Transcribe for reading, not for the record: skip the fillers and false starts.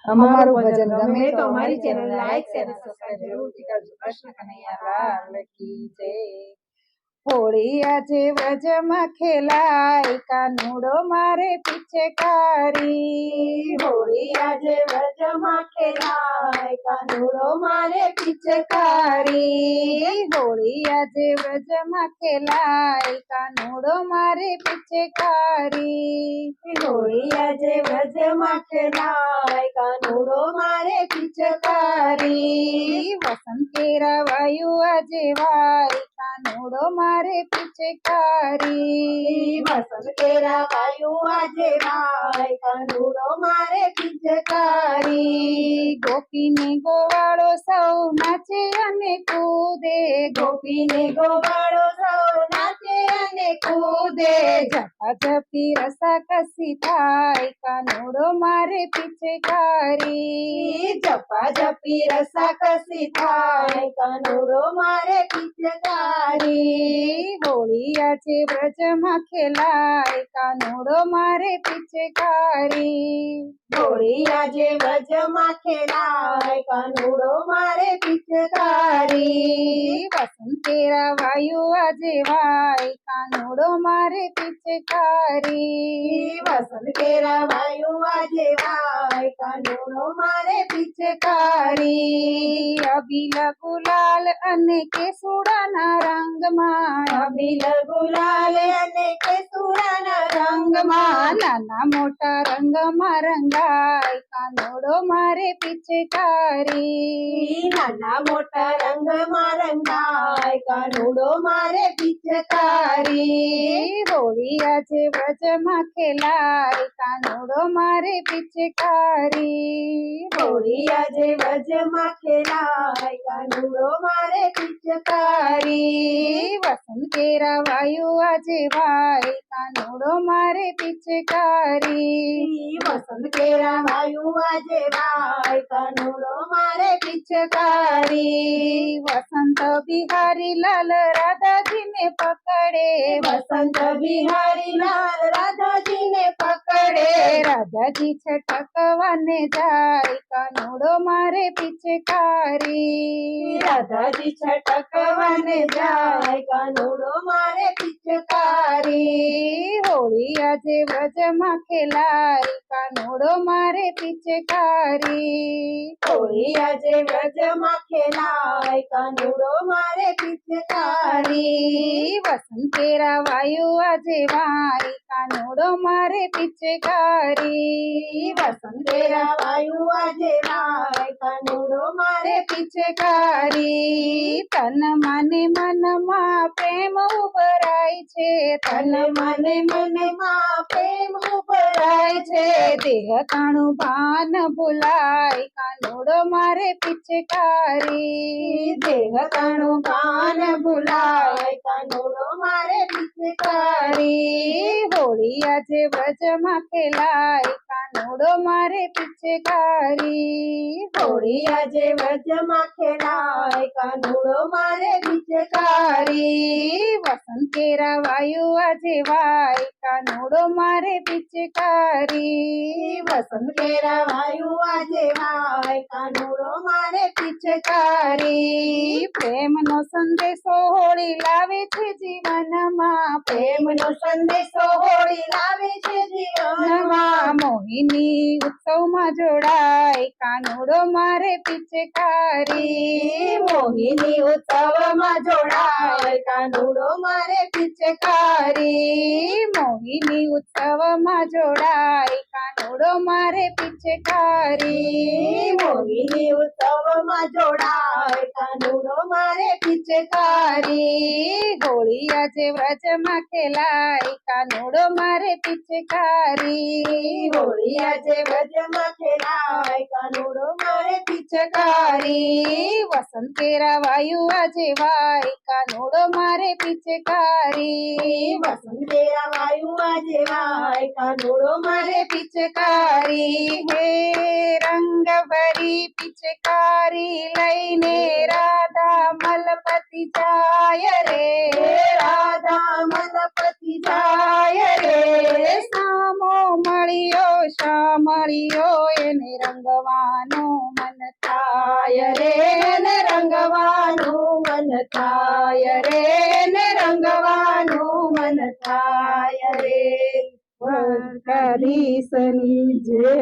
અમારું ભજન ગમે તો અમારી ચેનલ લાઈક શેર અને સબસ્ક્રાઇબ જરૂરથી કરજો। કૃષ્ણ કનૈયા લાલ કી જય। હોળી આજે વ્રજમાં ખેલાય, કાનુડો મારે પિચકારી। હોળી આજે વ્રજમાં ખેલાય, કાનુડો મારે પિચકારી। હોળી આજે વ્રજમાં ખેલાય, કાનુડો મારે પિચકારી। હોળી આજે વ્રજમાં ખેલાય, કાનુડો મારે પિચકારી। વસંત કેરાવાયું આજે વાય, કાનુડો મારે પિચકારી। વસંત કેરાવાયું આજે વાય, કાનુડો મારે પિચકારી। ગોપીને ગોવાળો સૌ નાચે અને કૂદે, ગોપીને ગોવાળો સૌ નાચે અને કૂદે। ઝપાઝપી રસાકસી થાય, કાનુડો મારે પિચકારી। ઝપાઝપી રસાકસી થાય, કાનુડો મારે પિચકારી। હોળી આજે વ્રજમાં ખેલાય, કાનુડો મારે પિચકારી। હોળી આજે વ્રજમાં ખેલાય, કાનુડો મારે પિચકારી। વસંત કેરાવાયું આજે વાય, કાનુડો મારે પિચકારી। વસંત કેરાવાયું આજે વાય, કાનુડો મારે પિચકારી। અબીલ ગુલાલ અને કેસુડાના રંગમાં, અબીલ ગુલાલ અને કેસુડાના રંગમાં, નાના મોટા રંગમાં રંગાય, કાનુડો મારે પિચકારી। નાના મોટા રંગમાં રંગાય, કાનુડો મારે પિચકારી। હોળી આજે વ્રજમાં ખેલાય, કાનુડો મારે પિચકારી। હોળી આજે વ્રજમાં ખેલાય, કાનુડો મારે પિચકારી। વસંત કેરાવાયું આજે વાય, કાનુડો મારે પિચકારી। વસંત કેરાવાયું આજે વાય, કાનુડો મારે પિચકારી। વસંત બિહારી લાલ રાધાજીને પકડે, વસંત બિહારી લાલ રાધાજીને પકડે। રાધાજી છટકવાને જાય, કાનુડો મારે પિચકારી। રાધાજી છટકવાને જાય, કાનુડો મારે પિચકારી। હોળી આજે વ્રજમાં ખેલાય, કાનુડો મારે પિચકારી। હોળી આજે વ્રજમાં ખેલાય, કાનુડો મારે પિચકારી। વસંત કેરાવાયું આજે વાય, કાનુડો મારે પિચકારી। વસંત કેરાવાયું આજે વાય, કાનુડો મારે પિચકારી। તન મને મનમાં પ્રેમ ઉભરાય છે, તન મને મનમાં પ્રેમ ઉભરાય છે। દેહ તાણું ભાન ભૂલાય, કાનુડો મારે પિચકારી। દેહ તાણું ભાન ભૂલાય, કાનુડો મારે પિચકારી। હોળી આજે વ્રજમાં ખેલાય, કાનુડો મારે પિચકારી। હોળી આજે વ્રજમાં ખેલાય, કાનુડો મારે પિચકારી। વસંત કેરાવાયું આજે વાય, કાનુડો મારે પિચકારી। વસંત કેરાવાયું આજે વાય, કાનુડો મારે પિચકારી। પ્રેમનો સંદેશો હોળી લાવે છે જીવનમાં, પ્રેમનો સંદેશો હોળી લાવે છે જીવનમાં। મોહિની ઉત્સવમાં જોડાય, કાનુડો મારે પિચકારી। મોહિની ઉત્સવમાં જોડાય, કાનુડો મારે પિચકારી। મોહિની ઉત્સવમાં જોડાય, કાનુડો મારે પિચકારી। મોહિની ઉત્સવમાં જોડાય, કાનુડો મારે પિચકારી। હોળી આજે વ્રજમાં ખેલાય, કાનુડો મારે પિચકારી। હોળી આજે વ્રજમાં ખેલાય, કાનુડો મારે પિચકારી। વસંત કેરાવાયું આજે વાય, કાનુડો મારે પિચકારી। વસંત કેરાવાયું આજે વાય, કાનુડો મારે પિચકારી। હે રંગ ભરી પિચકારી લઈને રાધા મલપતિ જાય રે, રાધા મલપતિ જાય રે સામો મળ્યો એને રંગવાનું મન થાય રે ને રંગવાનું મન થાય રે ને રંગવાનું મન થાય રે દ્વારકાધીશની જય